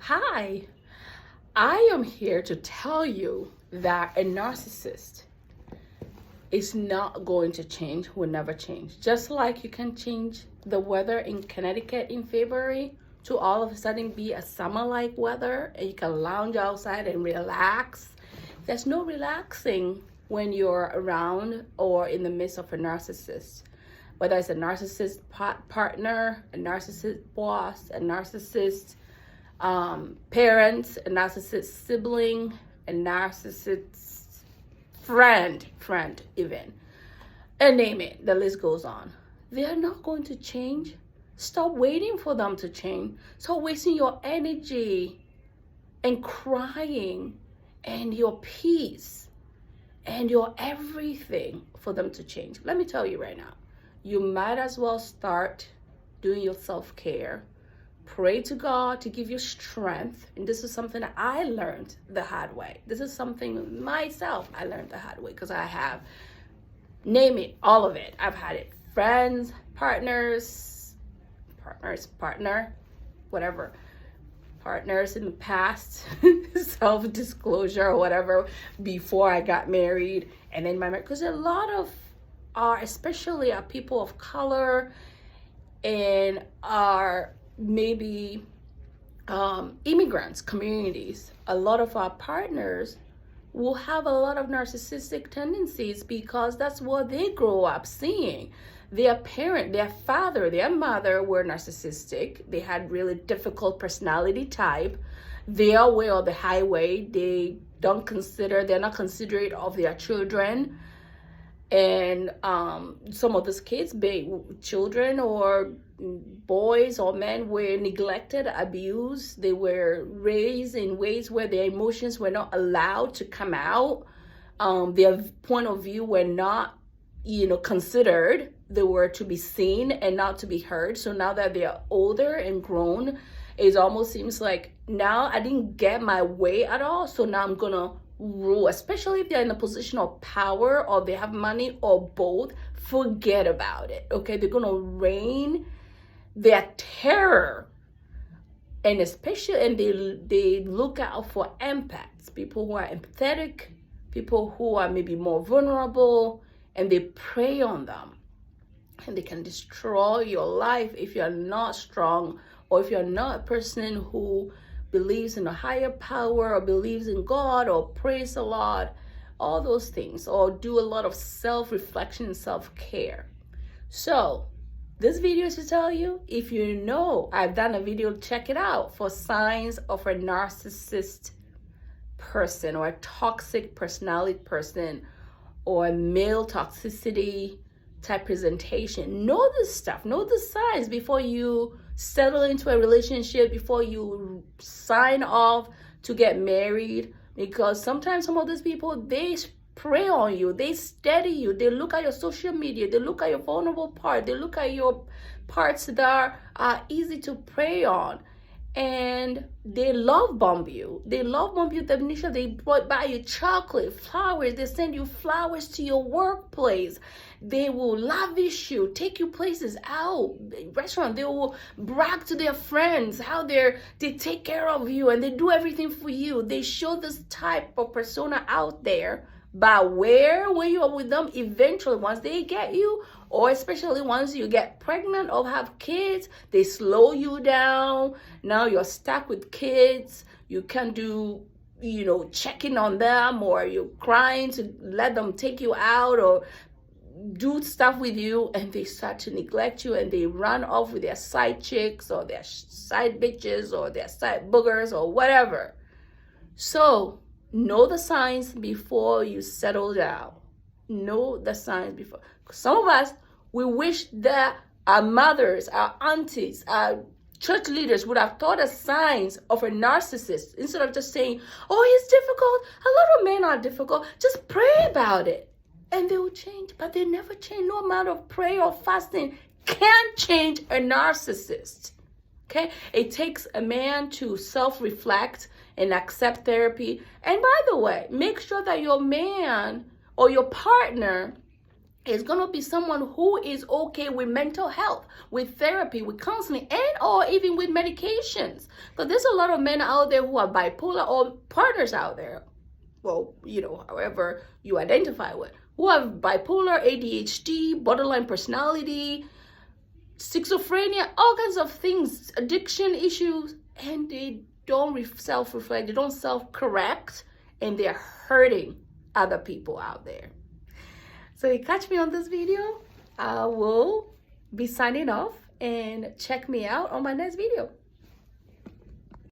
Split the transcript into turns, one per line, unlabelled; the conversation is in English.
Hi, I am here to tell you that a narcissist is not going to change, will never change. Just like you can change the weather in Connecticut in February to all of a sudden be a summer-like weather and you can lounge outside and relax. There's no relaxing when you're around or in the midst of a narcissist. Whether it's a narcissist partner, a narcissist boss, a narcissist parents, a narcissist sibling, a narcissist friend even, and name it, the list goes on. They are not going to change. Stop waiting for them to change. Stop wasting your energy and crying and your peace and your everything for them to change. Let me tell you right now, you might as well start doing your self-care. Pray to God to give you strength. And this is something that I learned the hard way. This is something myself I learned the hard way because I have, name it, all of it. I've had it. Friends, partners, whatever. Partners in the past, self-disclosure or whatever, before I got married. And then my marriage, because a lot of especially our people of color and our maybe immigrants communities, a lot of our partners will have a lot of narcissistic tendencies because that's what they grow up seeing. Their parent, their father, their mother were narcissistic. They had really difficult personality type. Their way or the highway, they're not considerate of their children. And some of these kids, children or boys or men, were neglected, abused. They were raised in ways where their emotions were not allowed to come out. Their point of view were not, considered. They were to be seen and not to be heard. So now that they're older and grown, it almost seems like now I didn't get my way at all. So now I'm gonna rule, especially if they're in a position of power or they have money or both. Forget about it. Okay, they're gonna reign their terror, and they look out for empaths, people who are empathetic, people who are maybe more vulnerable, and they prey on them, and they can destroy your life if you're not strong or if you're not a person who believes in a higher power or believes in God or prays a lot, all those things, or do a lot of self-reflection and self-care. So this video is to tell you, if you know, I've done a video, check it out, for signs of a narcissist person or a toxic personality person or a male toxicity type presentation. Know this stuff, know the signs before you settle into a relationship, before you sign off to get married, because sometimes some of these people, they prey on you, they study you, they look at your social media, they look at your vulnerable part, they look at your parts that are easy to prey on, and they love bomb you. They love bomb you. They buy you chocolate, flowers, they send you flowers to your workplace. They will lavish you, take you places out, restaurant. They will brag to their friends how they take care of you and they do everything for you. They show this type of persona out there. But when you are with them, eventually once they get you, or especially once you get pregnant or have kids, they slow you down. Now you're stuck with kids. You can't do, checking on them, or you're crying to let them take you out or do stuff with you, and they start to neglect you and they run off with their side chicks or their side bitches or their side boogers or whatever. So know the signs before you settle down. Know the signs before. Some of us, we wish that our mothers, our aunties, our church leaders would have taught us signs of a narcissist instead of just saying, oh, he's difficult. A lot of men are difficult. Just pray about it and they will change. But they never change. No amount of prayer or fasting can't change a narcissist. Okay? It takes a man to self-reflect and accept therapy. And by the way, make sure that your man or your partner It's going to be someone who is okay with mental health, with therapy, with counseling, and or even with medications. Because there's a lot of men out there who are bipolar, or partners out there, well, you know, however you identify with, who have bipolar, ADHD, borderline personality, schizophrenia, all kinds of things, addiction issues, and they don't self-reflect, they don't self-correct, and they're hurting other people out there. So you catch me on this video. I will be signing off, and check me out on my next video.